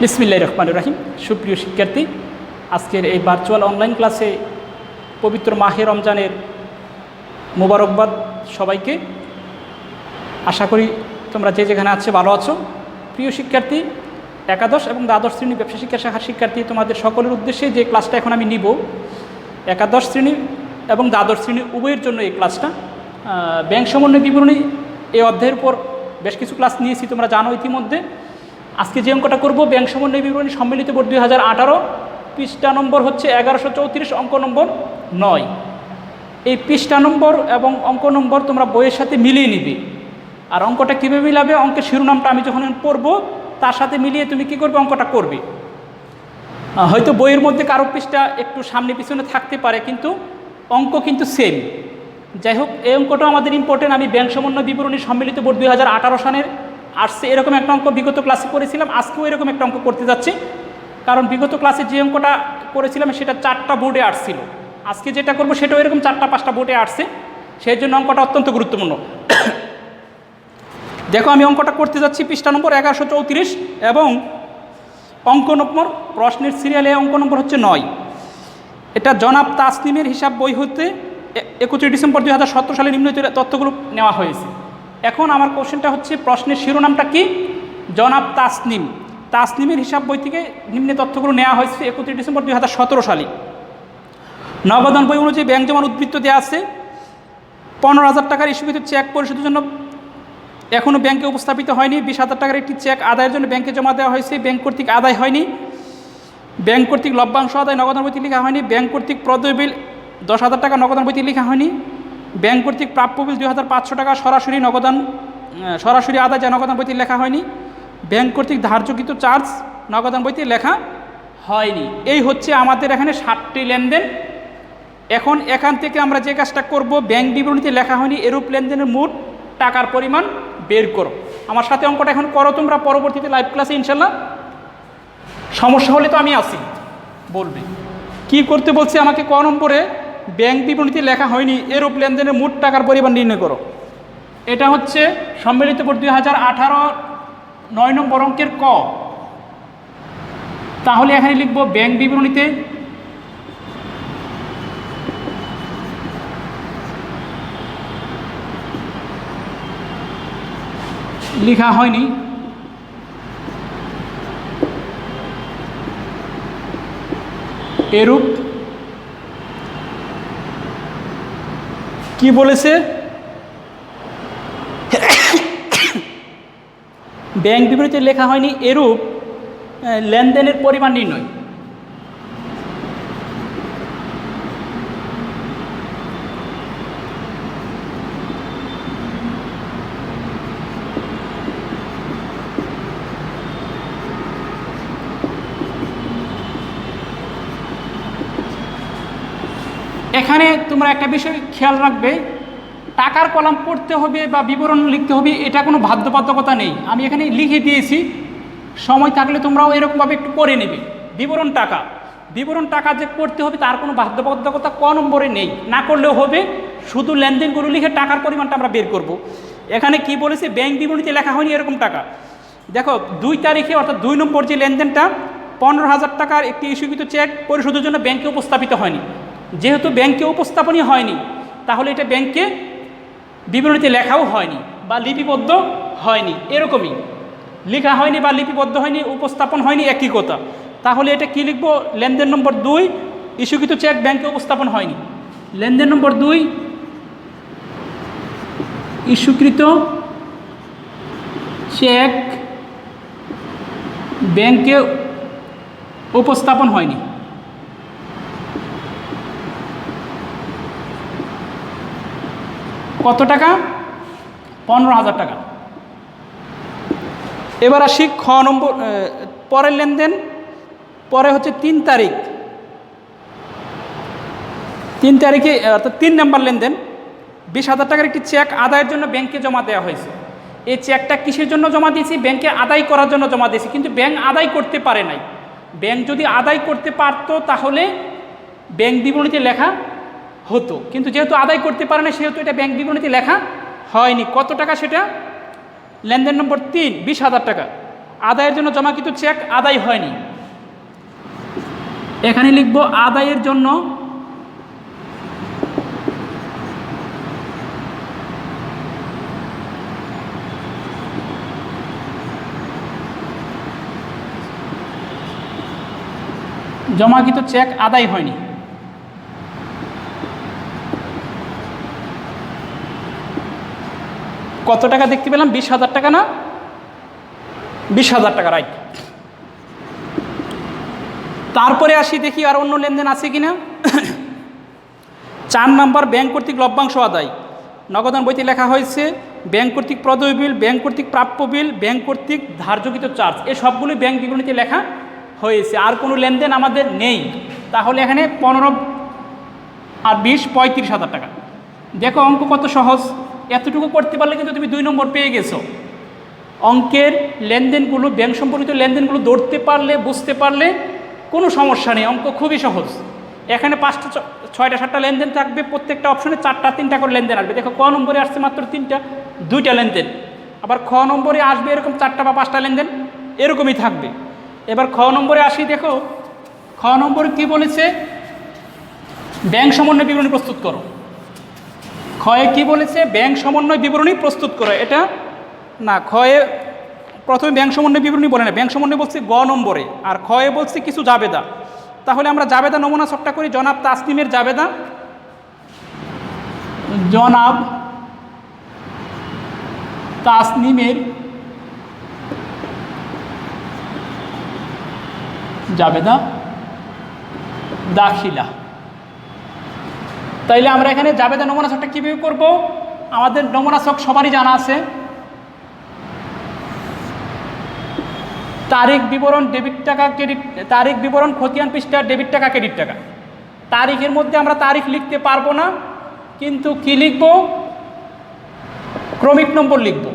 বিসমিল্লাহির রহমানির রহিম। সুপ্রিয় শিক্ষার্থী, আজকের এই ভার্চুয়াল অনলাইন ক্লাসে পবিত্র মাহে রমজানের মোবারকবাদ সবাইকে। আশা করি তোমরা যে যেখানে আছে ভালো আছো। প্রিয় শিক্ষার্থী, একাদশ এবং দ্বাদশ শ্রেণী ব্যবসা শিক্ষা শাখার শিক্ষার্থী, তোমাদের সকলের উদ্দেশ্যে যে ক্লাসটা এখন আমি নিব, একাদশ শ্রেণী এবং দ্বাদশ শ্রেণী উভয়ের জন্য এই ক্লাসটা। ব্যাংক সমন্বয় বিবরণী এই অধ্যায়ের উপর বেশ কিছু ক্লাস নিয়েছি, তোমরা জানো ইতিমধ্যে। আজকে যে অঙ্কটা করব, ব্যাংক সমন্বয় বিবরণী সম্মিলিত বোর্ড 2018, পৃষ্ঠা নম্বর হচ্ছে 1134, অঙ্ক নম্বর 9। এই পৃষ্ঠা নম্বর এবং অঙ্ক নম্বর তোমরা বইয়ের সাথে মিলিয়ে নিবে। আর অঙ্কটা কীভাবে মিলাবে, অঙ্কের শিরোনামটা আমি যখন পড়বো তার সাথে মিলিয়ে তুমি কী করবে, অঙ্কটা করবে। হয়তো বইয়ের মধ্যে কারো পৃষ্ঠা একটু সামনে পিছনে থাকতে পারে, কিন্তু অঙ্ক কিন্তু সেম। যাই হোক, এই অঙ্কটা আমাদের ইম্পর্টেন্ট। আমি ব্যাংক সমন্বয় বিবরণী সম্মিলিত বোর্ড 2018 সালের আসছে এরকম একটা অঙ্ক বিগত ক্লাসে করেছিলাম। আজকেও এরকম একটা অঙ্ক করতে যাচ্ছি, কারণ বিগত ক্লাসে যে অঙ্কটা করেছিলাম সেটা 4টা বোর্ডে আসছিল। আজকে যেটা করব সেটাও এরকম 4টা-5টা বোর্ডে আসছে, সেই জন্য অঙ্কটা অত্যন্ত গুরুত্বপূর্ণ। দেখো, আমি অঙ্কটা করতে যাচ্ছি পৃষ্ঠা নম্বর 1134 এবং অঙ্ক নম্বর প্রশ্নের সিরিয়ালে অঙ্ক নম্বর হচ্ছে 9। এটা জনাব তাসনিমের হিসাব বই হতে 21 ডিসেম্বর 2017 সালে নিম্ন তথ্যগুলো নেওয়া হয়েছে। এখন আমার কোশ্চেনটা হচ্ছে, প্রশ্নের শিরোনামটা কি? জনাব তাসনিমের হিসাব বই থেকে নিম্ন তথ্যগুলো নেওয়া হয়েছে 21 ডিসেম্বর 2017 সালে। নগদান বই অনুযায়ী ব্যাংক জমার উদ্বৃত্ত দেওয়া আছে। 15,000 টাকার ইস্যুকৃত চেক পরিশোধের জন্য এখনও ব্যাংকে উপস্থাপিত হয়নি। 20,000 টাকার একটি চেক আদায়ের জন্য ব্যাংকে জমা দেওয়া হয়েছে, ব্যাংক কর্তৃক আদায় হয়নি। ব্যাংক কর্তৃক লভ্যাংশ আদায় নগদান বইতে লেখা হয়নি। ব্যাংক কর্তৃক প্রদেয় বিল 10,000 টাকা নগদান বইতে লেখা হয়নি। ব্যাংক কর্তৃক প্রাপ্য বিল 2,500 টাকা সরাসরি আদায় যা নগদান বইতে লেখা হয়নি। ব্যাংক কর্তৃক ধার্যকৃত চার্জ নগদান বইতে লেখা হয়নি। এই হচ্ছে আমাদের এখানে 7টি লেনদেন। এখান থেকে আমরা যে কাজটা করব, ব্যাংক বিবরণীতে লেখা হয়নি এরূপ লেনদেনের মোট টাকার পরিমাণ বের করো। আমার সাথে অঙ্কটা এখন করো তোমরা, পরবর্তীতে লাইভ ক্লাসে ইনশাল্লাহ। সমস্যা হলে তো আমি আসি, বলবে। কি করতে বলছে আমাকে? ক নম্বরে ব্যাংক বিবরণীতে লেখা হয়নি এরূপ লেনদেনের মোট টাকার পরিমাণ নির্ণয় করো। এটা হচ্ছে সম্মিলিত বোর্ড 2018 9 নম্বর অঙ্কের ক। তাহলে এখানে লিখব ব্যাংক বিবরণীতে লেখা হয়নি এরূপ, কি বলেছে? ব্যাংক বিবরণীতে লেখা হয়নি এরূপ লেনদেনের পরিমাণ নির্ণয়। এখানে তোমরা একটা বিষয় খেয়াল রাখবে, টাকার কলাম পড়তে হবে বা বিবরণ লিখতে হবে, এটা কোনো বাধ্যবাধকতা নেই। আমি এখানে লিখে দিয়েছি, সময় থাকলে তোমরাও এরকমভাবে একটু করে নেবে। বিবরণ টাকা যে করতে হবে তার কোনো বাধ্যবাধকতা ক নম্বরে নেই, না করলেও হবে। শুধু লেনদেনগুলো লিখে টাকার পরিমাণটা আমরা বের করব। এখানে কি বলেছে? ব্যাংক বিবরণীতে লেখা হয়নি এরকম টাকা। দেখো, 2 তারিখে অর্থাৎ 2 নম্বর যে লেনদেনটা, 15,000 টাকার একটি ইস্যুকৃত চেক পরিশোধের জন্য ব্যাংকে উপস্থাপিত হয়নি। যেহেতু ব্যাংকে উপস্থাপনই হয়নি, তাহলে এটা ব্যাংকে বিবরণীতে লেখাও হয়নি বা লিপিবদ্ধ হয়নি। এরকমই লেখা হয়নি বা লিপিবদ্ধ হয়নি, উপস্থাপন হয়নি, একই কথা। তাহলে এটা কি লিখব? লেনদেন নম্বর 2, ইস্যুকৃত চেক ব্যাংকে উপস্থাপন হয়নি। লেনদেন নম্বর 2, ইস্যুকৃত চেক ব্যাংকে উপস্থাপন হয়নি। কত টাকা? 15,000 টাকা। এবার আসি খ নম্বর, পরের লেনদেন। পরে হচ্ছে 3 তারিখ। 3 তারিখে অর্থাৎ 3 নম্বর লেনদেন, 20,000 টাকার একটি চেক আদায়ের জন্য ব্যাংকে জমা দেওয়া হয়েছে। এই চেকটা কিসের জন্য জমা দিয়েছি? ব্যাংকে আদায় করার জন্য জমা দিয়েছি, কিন্তু ব্যাংক আদায় করতে পারে নাই। ব্যাংক যদি আদায় করতে পারতো তাহলে ব্যাংক বিবরণীতে লেখা হতো, কিন্তু যেহেতু আদায় করতে পারে না সেহেতু এটা ব্যাংক বিবরণীতে লেখা হয়নি। কত টাকা সেটা? লেনদেন নম্বর 3, 20,000 টাকা। আদায়ের জন্য জমাকৃত চেক আদায় হয়নি, এখানে লিখব আদায়ের জন্য জমাকৃত চেক আদায় হয়নি। কত টাকা দেখতে পেলাম? 20,000 টাকা না? 20,000 টাকা, রাইট। তারপরে আসি দেখি আর অন্য লেনদেন আছে কিনা। 4 নম্বর ব্যাংক কর্তৃক লভ্যাংশ আদায়। নগদান বইতে লেখা হয়েছে ব্যাংক কর্তৃক প্রদেয় বিল, ব্যাংক কর্তৃক প্রাপ্য বিল, ব্যাংক কর্তৃক ধার্যকৃত চার্জ, এই সবগুলোই ব্যাংক বিবরণীতে লেখা হয়েছে। আর কোনো লেনদেন আমাদের নেই। তাহলে এখানে 15 আর 20 35,000 টাকা। দেখো অঙ্ক কত সহজ, এতটুকু করতে পারলে কিন্তু তুমি 2 নম্বর পেয়ে গেছো। অঙ্কের লেনদেনগুলো, ব্যাংক সম্পর্কিত লেনদেনগুলো ধরতে পারলে, বুঝতে পারলে কোনো সমস্যা নেই, অঙ্ক খুবই সহজ। এখানে 5টা 6টা 7টা লেনদেন থাকবে, প্রত্যেকটা অপশনে 4টা 3টা করে লেনদেন আসবে। দেখো ক নম্বরে আসছে মাত্র 3টা, 2টা লেনদেন। আবার খ নম্বরে আসবে এরকম 4টা বা 5টা লেনদেন, এরকমই থাকবে। এবার খ নম্বরে আসি, দেখো খ নম্বরে কী বলেছে? ব্যাংক সমন্বয় বিবরণী প্রস্তুত করো। ক্ষয়ে কি বলেছে? ব্যাংক সমন্বয় বিবরণী প্রস্তুত করো। এটা না, ক্ষয়ে প্রথমে ব্যাংক সমন্বয় বিবরণী বলে না, ব্যাংক সমন্বয় বলছে গ নম্বরে, আর ক্ষয়ে বলছে কিছু জাবেদা। তাহলে আমরা জাবেদা নমুনা ছকটা করি। জনাব তাসনিমের জাবেদা, জনাব তাসনিমের জাবেদা দাখিলা। তাইলে আমরা এখানে জাবেদা নমুনা ছকটা কীভাবে করব? আমাদের নমুনা ছক সবারই জানা আছে। তারিখ বিবরণ ডেবিট টাকা ক্রেডিট, তারিখ বিবরণ খতিয়ান পৃষ্ঠা ডেবিট টাকা ক্রেডিট টাকা। তারিখের মধ্যে আমরা তারিখ লিখতে পারবো না, কিন্তু কি লিখব? ক্রমিক নম্বর লিখব।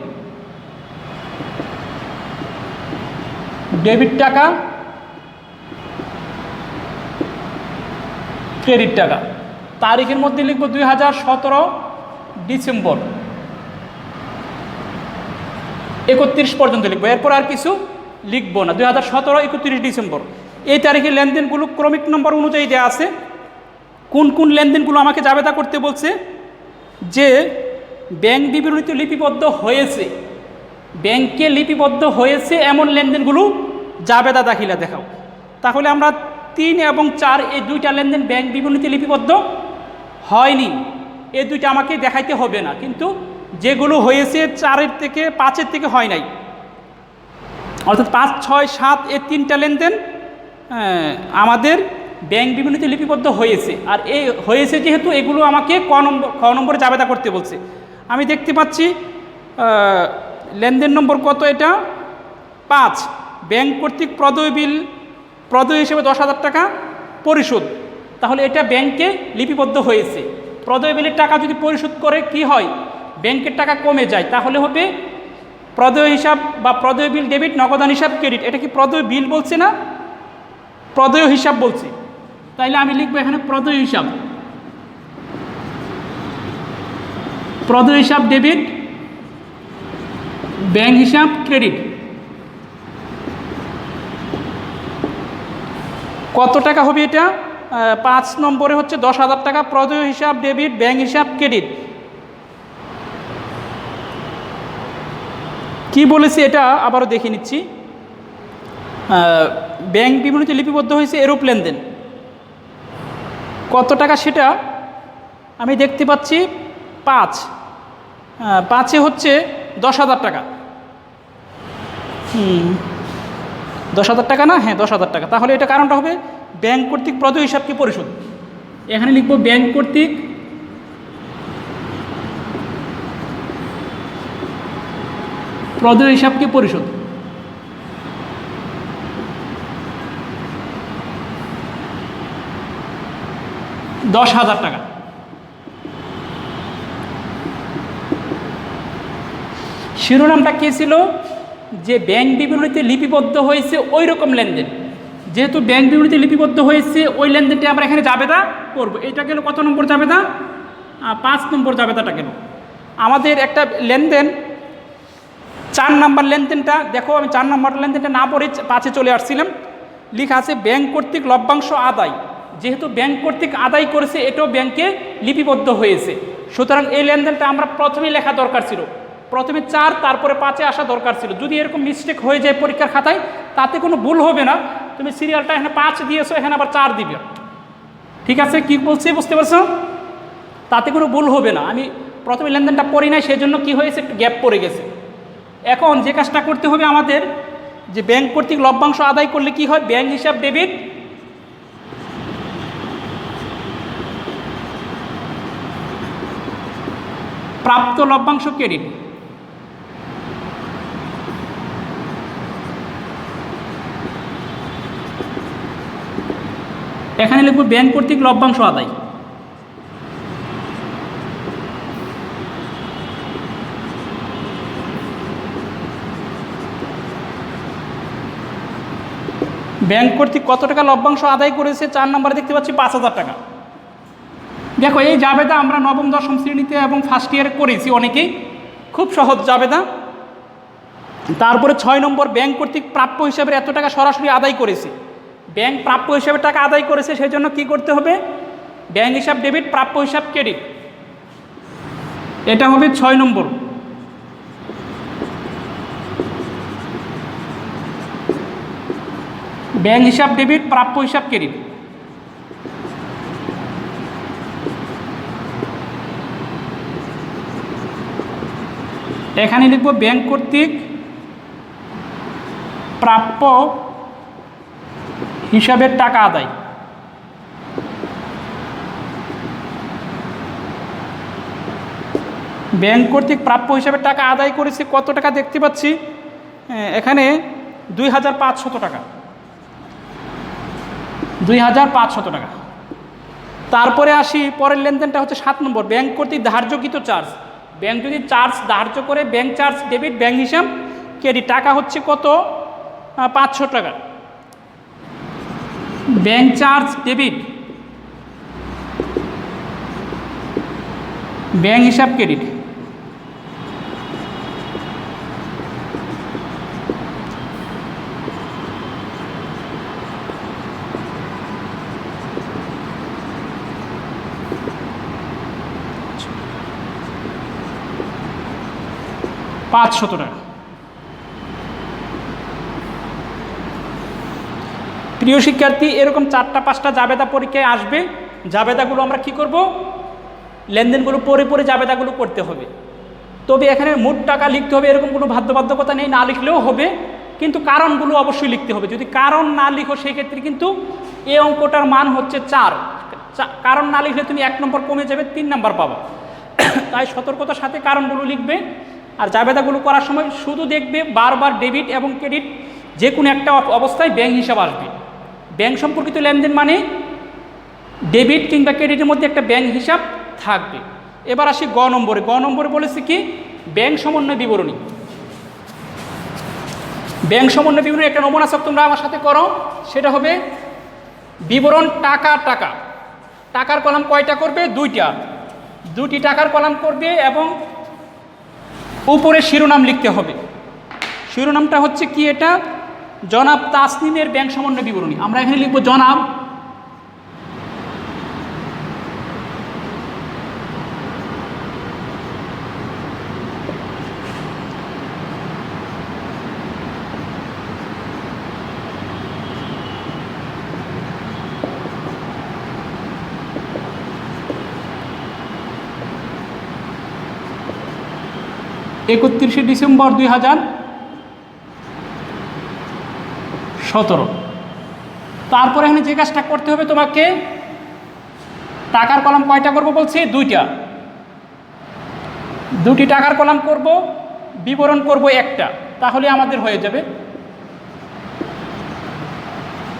ডেবিট টাকা ক্রেডিট টাকা। তারিখের মধ্যে লিখব 2017 ডিসেম্বর 31 পর্যন্ত লিখবো, এরপর আর কিছু লিখবো না। 2017 31 ডিসেম্বর এই তারিখে লেনদেনগুলো ক্রমিক নম্বর অনুযায়ী দেওয়া আছে। কোন কোন লেনদেনগুলো আমাকে জাবেদা করতে বলছে? যে ব্যাংক বিবরণীতে লিপিবদ্ধ হয়েছে, ব্যাংকে লিপিবদ্ধ হয়েছে এমন লেনদেনগুলো জাবেদা দাখিলা দেখাও। তাহলে আমরা 3 এবং 4 এই 2টা লেনদেন ব্যাংক বিবরণীতে লিপিবদ্ধ হয়নি, এই 2টা আমাকে দেখাইতে হবে না। কিন্তু যেগুলো হয়েছে 4-এর থেকে 5-এর থেকে হয় নাই, অর্থাৎ 5, 6, 7 এই 3টা লেনদেন আমাদের ব্যাংক বিবরণীতে লিপিবদ্ধ হয়েছে। আর এই হয়েছে যেহেতু, এগুলো আমাকে খ নম্বরে জাবেদা করতে বলছে। আমি দেখতে পাচ্ছি লেনদেন নম্বর কত? এটা 5। ব্যাংক কর্তৃক প্রদেয় বিল, প্রদেয় হিসেবে 10,000 টাকা পরিশোধ। তাহলে এটা ব্যাংকে লিপিবদ্ধ হয়েছে। প্রদেয় বিলের টাকা যদি পরিশোধ করে কি হয়? ব্যাংকের টাকা কমে যায়। তাহলে হবে প্রদেয় হিসাব বা প্রদেয় বিল ডেবিট, নগদান হিসাব ক্রেডিট। এটা কি প্রদেয় বিল বলছে না, প্রদেয় হিসাব বলছে। তাইলে আমি লিখবো এখানে প্রদেয় হিসাব, প্রদেয় হিসাব ডেবিট, ব্যাংক হিসাব ক্রেডিট। কত টাকা হবে এটা? 5 নম্বরে হচ্ছে 10,000 টাকা, প্রদেয় হিসাব ডেবিট, ব্যাংক হিসাব ক্রেডিট। কি বলেছে এটা আবারও দেখে নিচ্ছি। ব্যাংক বিবরণীতে লিপিবদ্ধ হয়েছে এরূপ লেনদেন, কত টাকা সেটা আমি দেখতে পাচ্ছি 5, 5-এ হচ্ছে 10,000 টাকা। 10,000 টাকা না? হ্যাঁ 10,000 টাকা। তাহলে এটা কারণটা হবে ব্যাংক কর্তৃক প্রদেয় হিসাবকে পরিশোধ। এখানে লিখব ব্যাংক কর্তৃক প্রদেয় হিসাবকে পরিশোধ। $10,000 টাকা। শিরোনামটা কে ছিল? যে ব্যাংক বিবরণীতে লিপিবদ্ধ হয়েছে ওই রকম লেনদেন। যেহেতু ব্যাংক বিবরণীতে লিপিবদ্ধ হয়েছে ওই লেনদেনটি আমরা এখানে জাবেদা করব। এটা গেল কত নম্বর জাবেদা? 5 নম্বর জাবেদাটা গেল। আমাদের একটা লেনদেন 4 নম্বর লেনদেনটা দেখো, আমি 4 নম্বর লেনদেনটা না পড়ে 5-এ চলে আসছিলাম। লেখা আছে ব্যাংক কর্তৃক লভ্যাংশ আদায়। যেহেতু ব্যাংক কর্তৃক আদায় করেছে, এটাও ব্যাংকে লিপিবদ্ধ হয়েছে, সুতরাং এই লেনদেনটা আমরা প্রথমেই লেখা দরকার ছিল। প্রথমে 4 তারপরে 5-এ আসা দরকার ছিল। যদি এরকম মিস্টেক হয়ে যায় পরীক্ষার খাতায়, তাতে কোনো ভুল হবে না। তুমি সিরিয়ালটা এখানে 5 দিয়েছো, এখানে আবার 4 দিবে। ঠিক আছে, কি বলছি বুঝতে পারছো? তাতে কোনো ভুল হবে না। আমি প্রথমে লেনদেনটা পড়ি নাই, সেই জন্য কী হয়েছে, একটু গ্যাপ পড়ে গেছে। এখন যে কাজটা করতে হবে আমাদের, যে ব্যাংক কর্তৃক লভ্যাংশ আদায় করলে কি হয়, ব্যাংক হিসাব ডেবিট, প্রাপ্ত লভ্যাংশ ক্রেডিট। এখানে লিখব ব্যাংক কর্তৃক লভ্যাংশ আদায়। ব্যাংক কর্তৃক কত টাকা লভ্যাংশ আদায় করেছে? 4 নম্বরে দেখতে পাচ্ছি 5,000 টাকা। দেখো, এই জাবেদা আমরা নবম দশম শ্রেণীতে এবং ফার্স্ট ইয়ারে করেছি অনেকেই, খুব সহজ জাবেদা। তারপরে 6 নম্বর, ব্যাংক কর্তৃক প্রাপ্য হিসাবে এত টাকা সরাসরি আদায় করেছে। ব্যাংক প্রাপ্য হিসাবে টাকা আদায় করেছে, সেই জন্য কী করতে হবে, ব্যাংক হিসাব ডেবিট, প্রাপ্য হিসাব ক্রেডিট। এটা হবে 6 নম্বর। ব্যাংক হিসাব ডেবিট, প্রাপ্য হিসাব ক্রেডিট। এখানে লিখব ব্যাংক কর্তৃক প্রাপ্য হিসাবের টাকা আদায়। ব্যাংক কর্তৃক প্রাপ্য হিসাবে টাকা আদায় করেছে কত টাকা দেখতে পাচ্ছি, এখানে 2,500 টাকা। 2,500 টাকা। তারপরে আসি, পরের লেনদেনটা হচ্ছে 7 নম্বর, ব্যাংক কর্তৃক ধার্যকৃত চার্জ। ব্যাংক যদি চার্জ ধার্য করে, ব্যাংক চার্জ ডেবিট, ব্যাংক হিসাব ক্রেডিট। টাকা হচ্ছে কত, 500 টাকা। ব্যাংক চার্জ ডেবিট, ব্যাংক হিসাব ক্রেডিট। $500 টাকা। প্রিয় শিক্ষার্থী, এরকম 4-5টা জাবেদা পরীক্ষায় আসবে। জাবেদাগুলো আমরা কি করব, লেনদেনগুলো পরে পরে জাবেদাগুলো করতে হবে। তবে এখানে মোট টাকা লিখতে হবে, এরকম কোনো বাধ্যবাধকতা নেই, না লিখলেও হবে, কিন্তু কারণগুলো অবশ্যই লিখতে হবে। যদি কারণ না লিখো, সেক্ষেত্রে কিন্তু এই অঙ্কটার মান হচ্ছে 4। কারণ না লিখলে তুমি 1 নম্বর কমে যাবে, 3 নম্বর পাবা। তাই সতর্কতার সাথে কারণগুলো লিখবে। আর জাবেদাগুলো করার সময় শুধু দেখবে বারবার ডেবিট এবং ক্রেডিট, যে কোনো একটা অবস্থায় ব্যাংক হিসাব আসবে। ব্যাংক সম্পর্কিত লেনদেন মানে ডেবিট কিংবা ক্রেডিটের মধ্যে একটা ব্যাংক হিসাব থাকবে। এবার আসি গ নম্বরে। গ নম্বরে বলেছি কি, ব্যাংক সমন্বয় বিবরণী। ব্যাংক সমন্বয় বিবরণী একটা নমুনা সব তোমরা আমার সাথে করো। সেটা হবে বিবরণ টাকা টাকা। টাকার কলাম কয়টা করবে, 2টা। 2টি টাকার কলাম করবে এবং উপরে শিরোনাম লিখতে হবে। শিরোনামটা হচ্ছে কি, এটা জনাব তাসনিমের ব্যাংক সমন্বয় বিবরণী। আমরা এখানে লিখব জনাব একত্রিশে ডিসেম্বর 2017। তারপরে এখানে যে কাজটা করতে হবে তোমাকে, টাকার কলাম কয়টা করব বলছি, 2টা। 2টি টাকার কলাম করব, বিবরণ করব একটা, তাহলে আমাদের হয়ে যাবে।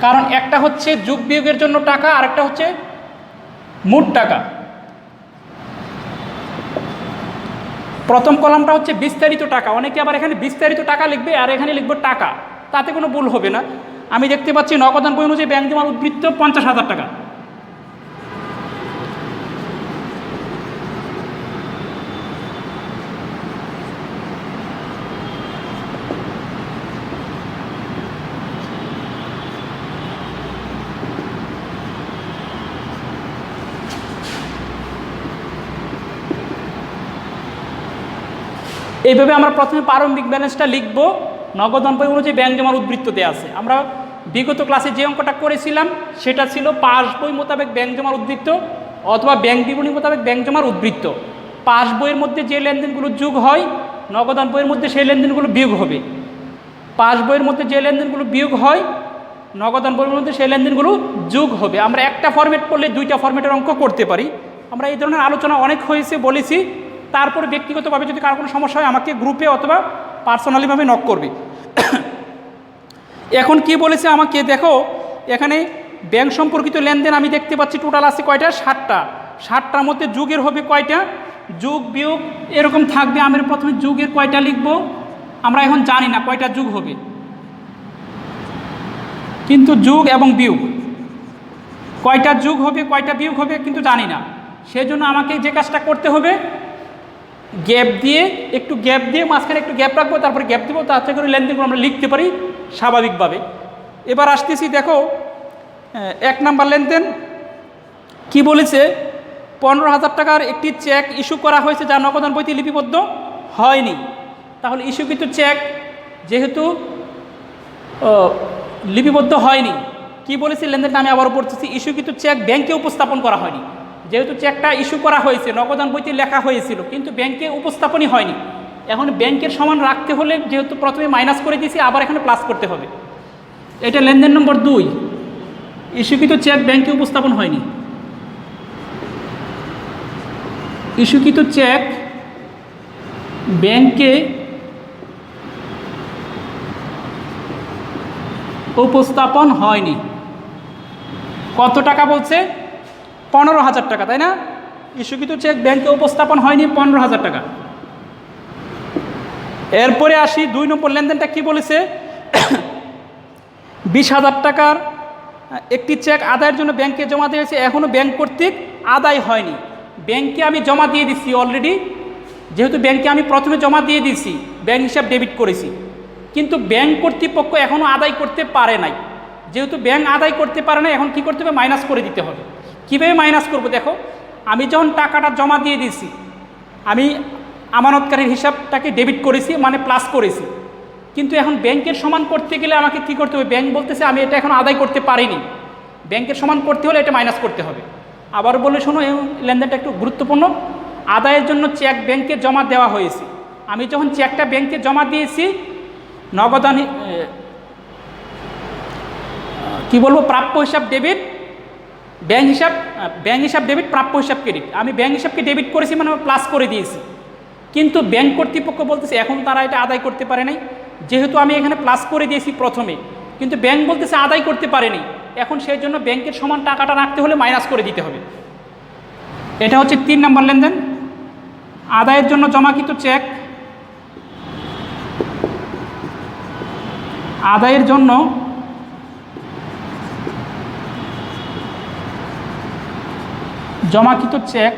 কারণ একটা হচ্ছে যোগ বিয়োগের জন্য টাকা, আরেকটা হচ্ছে মোট টাকা। প্রথম কলামটা হচ্ছে বিস্তারিত টাকা। অনেকে আবার এখানে বিস্তারিত টাকা লিখবে, আর এখানে লিখব টাকা, তাতে কোনো ভুল হবে না। আমি দেখতে পাচ্ছি নগদান বই অনুযায়ী ব্যাংক জমার উদ্বৃত্ত 50,000 টাকা। এইভাবে আমরা প্রথমে প্রারম্ভিক ব্যালেন্সটা লিখব। নগদান বই অনুযায়ী ব্যাংক জমার উদ্বৃত্ত দেওয়া আছে। আমরা বিগত ক্লাসে যে অঙ্কটা করেছিলাম সেটা ছিল পাস বই মোতাবেক ব্যাংক জমার উদ্বৃত্ত অথবা ব্যাংক বিবরণী মোতাবেক ব্যাংক জমার উদ্বৃত্ত। পাস বইয়ের মধ্যে যে লেনদেনগুলো যোগ হয় নগদান বইয়ের মধ্যে সেই লেনদেনগুলো বিয়োগ হবে। পাস বইয়ের মধ্যে যে লেনদেনগুলো বিয়োগ হয় নগদান বইয়ের মধ্যে সেই লেনদেনগুলো যোগ হবে। আমরা একটা ফরম্যাট করলে দুইটা ফরম্যাটের অঙ্ক করতে পারি। আমরা এই ধরনের আলোচনা অনেক হয়েছে বলেছি। তারপরে ব্যক্তিগতভাবে যদি কারো কোনো সমস্যা হয় আমাকে গ্রুপে অথবা পার্সোনালিভাবে নক করবে। এখন কি বলেছে আমাকে দেখো, এখানে ব্যাংক সম্পর্কিত লেনদেন আমি দেখতে পাচ্ছি টোটাল আছে কয়টা, 60টা। 60টার মধ্যে যুগের হবে কয়টা, যুগ বিয়োগ এরকম থাকবে। আমি প্রথমে যুগের কয়টা লিখব, আমরা এখন জানি না কয়টা যুগ হবে, কিন্তু যুগ এবং বিয়োগ কয়টা যুগ হবে কয়টা বিয়োগ হবে কিন্তু জানি না। সেজন্য আমাকে যে কাজটা করতে হবে, গ্যাপ দিয়ে একটু গ্যাপ দিয়ে মাঝখানে একটু গ্যাপ রাখবো, তারপরে গ্যাপ দেবো, তাতে করে লেনদেনগুলো আমরা লিখতে পারি স্বাভাবিকভাবে। এবার আসতেছি, দেখো 1 নাম্বার লেনদেন কি বলেছে, 15,000 টাকার একটি চেক ইস্যু করা হয়েছে যা নগদান বইতে লিপিবদ্ধ হয়নি। তাহলে ইস্যুকৃত চেক যেহেতু লিপিবদ্ধ হয়নি, কি বলেছি লেনদেনটা আমি আবারও পড়তেছি, ইস্যুকৃত চেক ব্যাংকে উপস্থাপন করা হয়নি। যেহেতু চেকটা ইস্যু করা হয়েছে নগদান বইতে লেখা হয়েছিল কিন্তু ব্যাংকে উপস্থাপনই হয়নি। এখন ব্যাংকের সমান রাখতে হলে যেহেতু প্রথমে মাইনাস করে দিয়েছি আবার এখানে প্লাস করতে হবে। এটা লেনদেন নম্বর 2, ইস্যুকৃত চেক ব্যাংকে উপস্থাপন হয়নি। ইস্যুকৃত চেক ব্যাংকে উপস্থাপন হয়নি। কত টাকা বলছে, 15,000 টাকা, তাই না? ইস্যুকৃত চেক ব্যাংকে উপস্থাপন হয়নি 15,000 টাকা। এরপরে আসি 2 নম্বর লেনদেনটা কি বলেছে, 20,000 টাকার একটি চেক আদায়ের জন্য ব্যাংকে জমা দিয়েছে, এখনও ব্যাংক কর্তৃক আদায় হয়নি। ব্যাংকে আমি জমা দিয়ে দিচ্ছি অলরেডি, যেহেতু ব্যাংকে আমি প্রথমে জমা দিয়ে দিয়েছি, ব্যাংক হিসাব ডেবিট করেছি, কিন্তু ব্যাংক কর্তৃপক্ষ এখনও আদায় করতে পারে নাই। যেহেতু ব্যাংক আদায় করতে পারে না, এখন কি করতে হবে, মাইনাস করে দিতে হবে। কীভাবে মাইনাস করব, দেখো আমি যখন টাকাটা জমা দিয়ে দিয়েছি, আমি আমানতকারীর হিসাবটাকে ডেবিট করেছি, মানে প্লাস করেছি, কিন্তু এখন ব্যাংকের সমান করতে গেলে আমাকে কি করতে হবে, ব্যাংক বলতেছে আমি এটা এখন আদায় করতে পারিনি, ব্যাংকের সমান করতে হলে এটা মাইনাস করতে হবে। আবার বলে শোনো, এই লেনদেনটা একটু গুরুত্বপূর্ণ। আদায়ের জন্য চেক ব্যাংকে জমা দেওয়া হয়েছে, আমি যখন চেকটা ব্যাংকে জমা দিয়েছি নগদান কি বলবো, প্রাপ্য হিসাব ডেবিট, ব্যাংক হিসাব ডেবিট, প্রাপ্য হিসাব ক্রেডিট। আমি ব্যাংক হিসাবকে ডেবিট করেছি মানে প্লাস করে দিয়েছি, কিন্তু ব্যাংক কর্তৃপক্ষ বলতেছে এখন তারা এটা আদায় করতে পারে নাই। যেহেতু আমি এখানে প্লাস করে দিয়েছি প্রথমে, কিন্তু ব্যাংক বলতেছে আদায় করতে পারেনি, এখন সেই জন্য ব্যাংকের সমান টাকাটা রাখতে হলে মাইনাস করে দিতে হবে। এটা হচ্ছে 3 নম্বর লেনদেন, আদায়ের জন্য জমাকৃত চেক, আদায়ের জন্য জমাকৃত চেক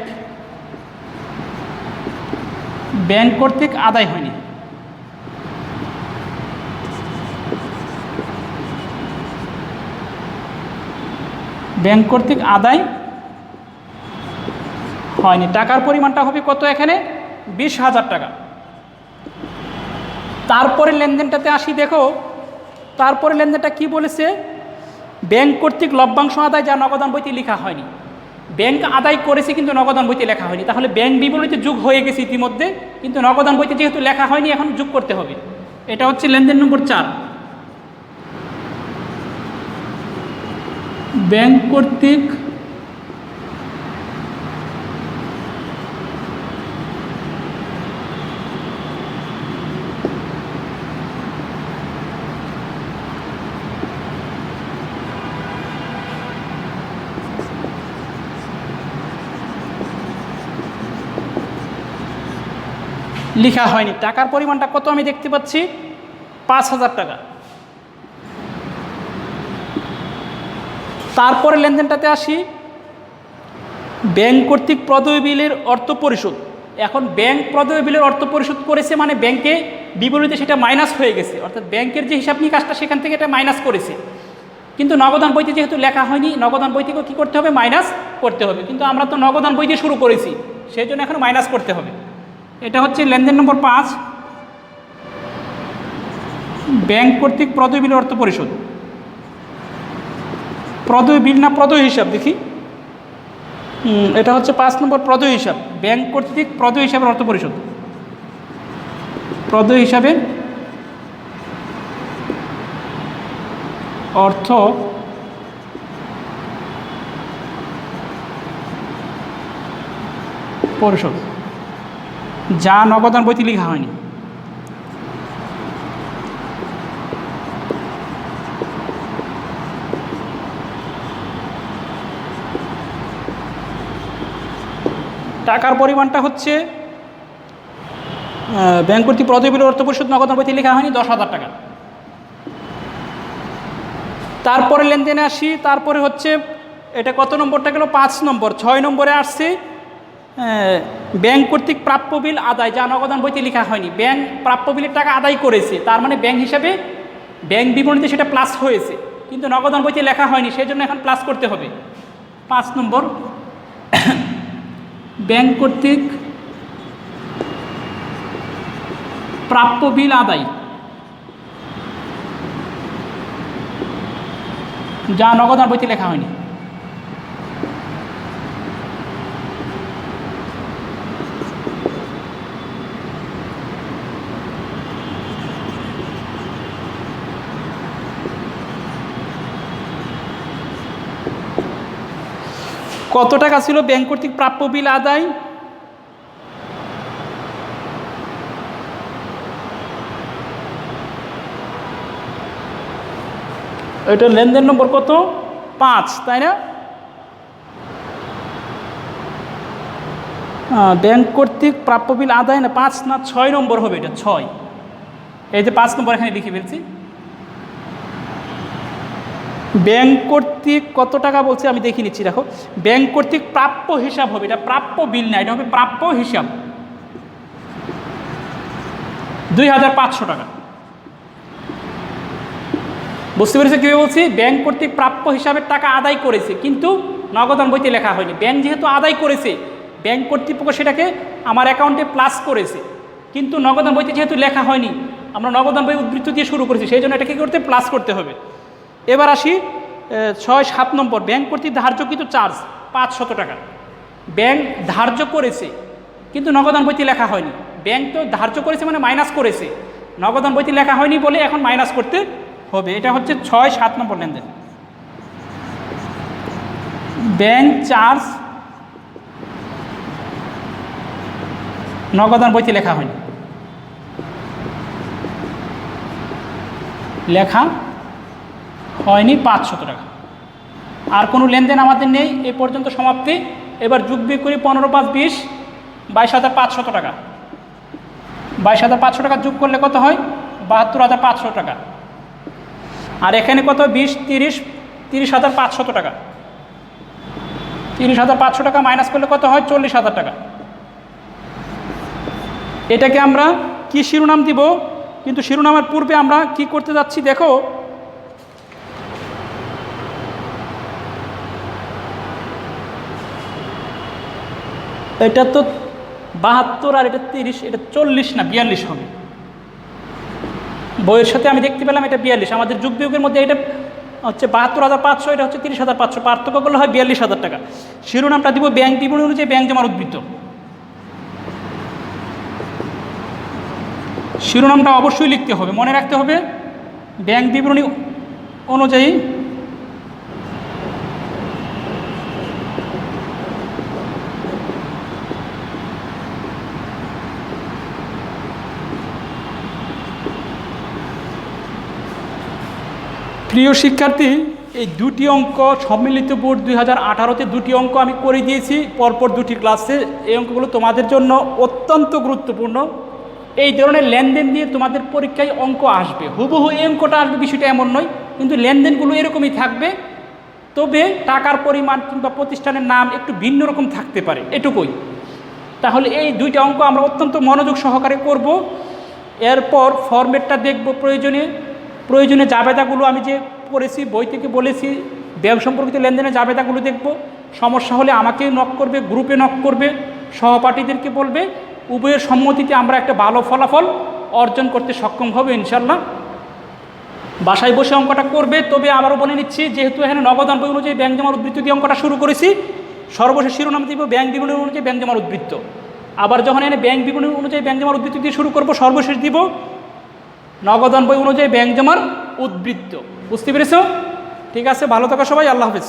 ব্যাংক কর্তৃক আদায় হয়নি। ব্যাংক কর্তৃক আদায় হয়নি। টাকার পরিমাণটা হবে কত, এখানে 20,000 টাকা। তারপরে লেনদেনটাতে আসি, দেখো তারপরে লেনদেনটা কি বলেছে, ব্যাংক কর্তৃক লভ্যাংশ আদায় যা নগদান বইতে লেখা হয়নি। ব্যাংক আদায় করেছে কিন্তু নগদান বইতে লেখা হয়নি, তাহলে ব্যাংক বিবরণীতে যোগ হয়ে গেছে ইতিমধ্যে, কিন্তু নগদান বইতে যেহেতু লেখা হয়নি এখন যোগ করতে হবে। এটা হচ্ছে লেনদেন নম্বর 4, ব্যাংক কর্তৃক লেখা হয়নি। টাকার পরিমাণটা কত আমি দেখতে পাচ্ছি, 5,000 টাকা। তারপরে লেনদেনটাতে আসি, ব্যাংক কর্তৃক প্রদেয় বিলের অর্থ পরিশোধ। এখন ব্যাংক প্রদেয় বিলের অর্থ পরিশোধ করেছে মানে ব্যাংকে বিবরণীতে সেটা মাইনাস হয়ে গেছে, অর্থাৎ ব্যাংকের যে হিসাব নিকাশটা সেখান থেকে এটা মাইনাস করেছে, কিন্তু নগদান বইতে যেহেতু লেখা হয়নি নগদান বই থেকেও কী করতে হবে, মাইনাস করতে হবে। কিন্তু আমরা তো নগদান বই দিয়ে শুরু করেছি, সেই জন্য এখন মাইনাস করতে হবে। এটা হচ্ছে লেনদেন নম্বর 5। ব্যাংক কর্তৃক প্রদেয় বিল অর্থ পরিশোধ, প্রদেয় বিল না প্রদেয় হিসাব দেখি। এটা হচ্ছে 5 নম্বর প্রদেয় হিসাব, ব্যাংক কর্তৃক প্রদেয় হিসাবের অর্থ পরিশোধ, প্রদেয় হিসাবে অর্থ পরিশোধ, যা নগদান বইতে লেখা হয়নি। টাকার পরিমাণটা হচ্ছে ব্যাংক কর্তৃক প্রদেয় বিল অর্থ পরিশোধ নগদান বইতে লেখা হয়নি 10,000 টাকা। তারপরে লেনদেনে আসি, তারপরে হচ্ছে এটা কত নম্বরটা গেল? 5 নম্বর। 6 নম্বরে আসছে ব্যাংক কর্তৃক প্রাপ্য বিল আদায়, যা নগদান বইতে লেখা হয়নি। ব্যাংক প্রাপ্য বিলের টাকা আদায় করেছে, তার মানে ব্যাংক হিসাবে ব্যাংক বিবরণীতে সেটা প্লাস হয়েছে, কিন্তু নগদান বইতে লেখা হয়নি, সেই জন্য এখন প্লাস করতে হবে। 5 নম্বর ব্যাংক কর্তৃক প্রাপ্য বিল আদায়, যা নগদান বইতে লেখা হয়নি। কত টাকা ছিল ব্যাংক কর্তৃক প্রাপ্য বিল আদায়? এটা লেনদেন নম্বর কত? 5, তাই না? ব্যাংক কর্তৃক প্রাপ্য বিল আদায় না 5 না 6 নম্বর হবে, এটা 6। এই যে 5 নম্বর এখানে লিখে ফেলছি। ব্যাংক কর্তৃক কত টাকা বলছে আমি দেখে নিচ্ছি, দেখো। ব্যাংক কর্তৃক প্রাপ্য হিসাব হবে, এটা প্রাপ্য বিল না, এটা হবে প্রাপ্য হিসাব, 2,500 টাকা। বুঝতে পেরেছে কীভাবে বলছি? ব্যাংক কর্তৃক প্রাপ্য হিসাবের টাকা আদায় করেছে, কিন্তু নগদান বইতে লেখা হয়নি। ব্যাংক যেহেতু আদায় করেছে, ব্যাংক কর্তৃপক্ষ সেটাকে আমার অ্যাকাউন্টে প্লাস করেছে, কিন্তু নগদান বইতে যেহেতু লেখা হয়নি, আমরা নগদান বই উদ্ধৃত দিয়ে শুরু করেছি, সেই জন্য এটাকে করতে প্লাস করতে হবে। এবার আসি 6, 7 নম্বর ব্যাংক কর্তৃক ধার্যকৃত চার্জ 500 টাকা। ব্যাংক ধার্য করেছে, কিন্তু নগদান বইতে লেখা হয়নি। ব্যাংক তো ধার্য করেছে মানে মাইনাস করেছে, নগদান বইতে লেখা হয়নি বলে এখন মাইনাস করতে হবে। এটা হচ্ছে 6, 7 নম্বর লেনদেন। ব্যাংক চার্জ নগদান বইতে লেখা হয়নি, লেখা হয়নি 500 টাকা। আর কোনো লেনদেন আমাদের নেই, এ পর্যন্ত সমাপ্তি। এবার যোগ বিয়োগ করি, 15, 5, 20, 22,500 টাকা। 22,500 টাকা যোগ করলে কত হয়? 72,500 টাকা। আর এখানে কত? 20, 30, 30,500 টাকা। 30,500 টাকা মাইনাস করলে কত হয়? 40,000 টাকা। এটাকে আমরা কি শিরোনাম দিব? কিন্তু শিরোনামের পূর্বে আমরা কি করতে যাচ্ছি দেখো, এটা তো 72 আর এটা 30, এটা 40 না 42 হবে। বইয়ের সাথে আমি দেখতে পেলাম এটা 42, আমাদের যোগ বিয়োগের মধ্যে এটা হচ্ছে 72,500, এটা হচ্ছে 30,500, পার্থক্য করলে হয় 42,000 টাকা। শিরোনামটা দিব ব্যাংক বিবরণী অনুযায়ী ব্যাংক জমার উদ্বৃত্ত। শিরোনামটা অবশ্যই লিখতে হবে, মনে রাখতে হবে, ব্যাংক বিবরণী অনুযায়ী প্রিয় শিক্ষার্থী, এই দুটি অঙ্ক সম্মিলিত বোর্ড 2018-তে দুটি অঙ্ক আমি করে দিয়েছি পরপর দুটি ক্লাসে। এই অঙ্কগুলো তোমাদের জন্য অত্যন্ত গুরুত্বপূর্ণ। এই ধরনের লেনদেন দিয়ে তোমাদের পরীক্ষায় অঙ্ক আসবে, হুবহু এই অঙ্কটা আসবে বিষয়টা এমন নয়, কিন্তু লেনদেনগুলো এরকমই থাকবে, তবে টাকার পরিমাণ কিংবা প্রতিষ্ঠানের নাম একটু ভিন্ন রকম থাকতে পারে, এটুকুই। তাহলে এই দুইটা অঙ্ক আমরা অত্যন্ত মনোযোগ সহকারে করব। এরপর ফরম্যাটটা দেখব, প্রয়োজনে জাবেদাগুলো আমি যে পড়েছি বই থেকে বলেছি, ব্যাংক সম্পর্কিত লেনদেনের জাবেদাগুলো দেখব। সমস্যা হলে আমাকে নক করবে, গ্রুপে নক করবে, সহপাঠীদেরকে বলবে। উভয়ের সম্মতিতে আমরা একটা ভালো ফলাফল অর্জন করতে সক্ষম হব ইনশাল্লাহ। বাসায় বসে অঙ্কটা করবে। তবে আবারও বলে নিচ্ছি, যেহেতু এখানে নগদান বই অনুযায়ী ব্যাংক জমার উদ্বৃত্ত দিয়ে অঙ্কটা শুরু করেছি, সর্বশেষ শিরোনাম দিব ব্যাংক বিবরণী অনুযায়ী ব্যাংক জমার উদ্বৃত্ত। আবার যখন এখানে ব্যাংক বিবরণী অনুযায়ী ব্যাংক জমার উদ্বৃত্ত দিয়ে শুরু করব, সর্বশেষ দিব নগদান বই অনুযায়ী ব্যাংক জমার উদ্বৃত্ত। বুঝতে পেরেছ? ঠিক আছে, ভালো থাকো সবাই, আল্লাহ হাফেজ।